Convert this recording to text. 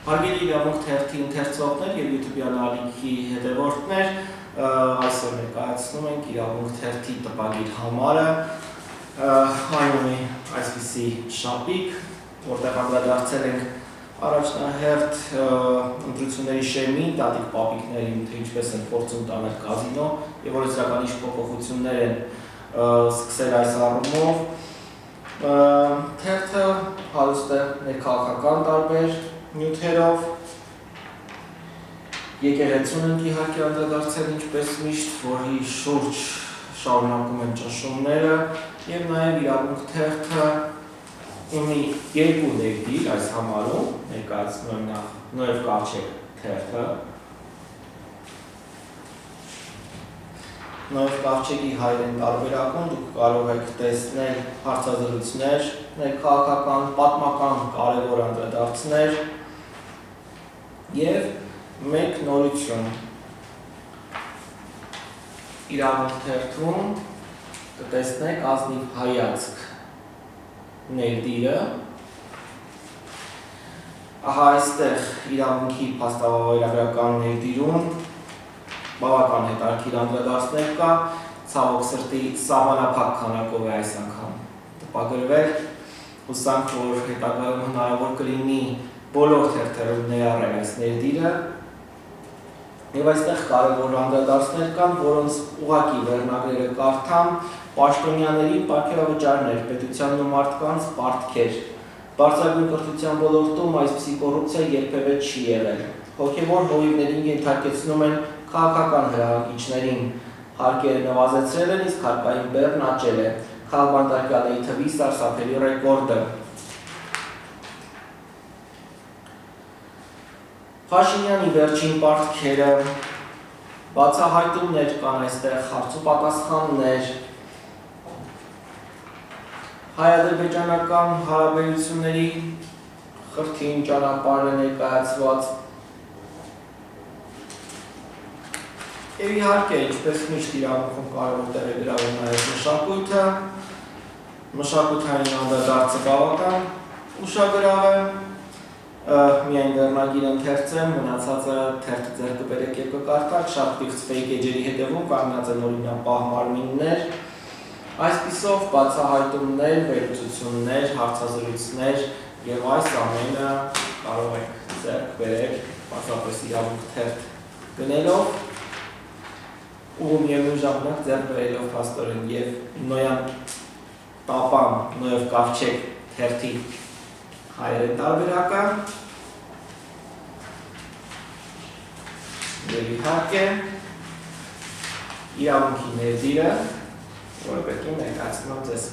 Հարգելի իրավունք թերթի ընթերցողներ և YouTube-յան ալիքի հետևորդներ, այսօր ներկայացնում ենք իրավունք թերթի տպագիր համարը, այն ունի այսպիսի շապիկ, որտեղ անդրադարձել ենք առաջնահերթ ընտրությունների շեմին, տատիկ պապիկներին, թե ինչպես են փորձում տանել կազինո, և որ իսկական ինչ փոփոխություններ են սկսել այս առումով։ Թերթը հարուստ է ներքաղաքական տարբեր նյութերով, եկեղեցուն ենք իհարկե անդրադարձել ինչպես միշտ, որի շուրջ շարունակում են ճնշումները, և նաև իրավունք թերթը ունի երկու ներդիր այս համարում, ներկայացնում եմ նախ Նոև Կավչեկ թերթը։ Նոև Կավչեկի հայերեն տարբերակում դուք կարող եք տեսնել հարցազրույցներ, ներքաղաքական, պատմական կարևոր անդրադարձներ և մեկ նորություն իրավունք թերթում կտեսնեք ազնիվ հայացք ներդիրը։ Ահա այստեղ իրավունքի փաստավավերագրական ներդիրում բավական հետաքրքիր անդրադարձներ կա, ցավոք սրտի սահմանափակ քանակով է այս անգամ տպագրվել, հուսանք, որ հետագայում հնարավոր կլինի բոլոր թերթերում ներառել այս ներդիրը, և այստեղ կարևոր անդրադարձներ կան, որոնց ուղղակի վերնագրերը կարդամ, պաշտոնյաների պարգևավճարներ, պետությանն ու մարդկանց պարտքեր, բարձրագույն կրթության ոլորտում այսպիսի կոռուպցիա երբևէ չի եղել, հոգևոր հովիվներին ենթարկեցնում են քաղաքական հրահանգիչներին, հարկերը նվազեցրել են, իսկ հարկային բեռն աճել է, քաղբանտարկյալների թվի սարսափելի ռեկորդը։ Փաշինյանի վերջին պարտքերը, բացահայտումներ կան այստեղ, հարց ու պատասխաններ, հայ-ադրբեջանական հարաբերությունների խրթին ճանապարհ է ներկայացված, և իհարկե, ինչպես միշտ իրավունքում կարևոր տեղ է գրավում նաև մշակույթը, մշակութային անդրադարձը բավական ուշագրավ է, միայն վերնագիր ընթերցեմ, մնացածը թերթը ձեռք կբերեք և կկարդաք, շատ պիղծ ֆեյք էջերի հետևում կանգնած են օրինապահ մարմիններ, այսպիսով բացահայտումներ, վերլուծություններ, հարցազրույցներ և այս ամենը կարող եք ձեռք բերել պարզապես իրավունք թերթ գնելով ու միևնույն ժամանակ ձեռք բերելով փաստորեն և Նոյան Տապան, Նոև Կավչեկ թերթի հայերեն տարբերակը և իհարկե իրավունքի ներդիրը, որը պետք է ներկայացնում ձեզ։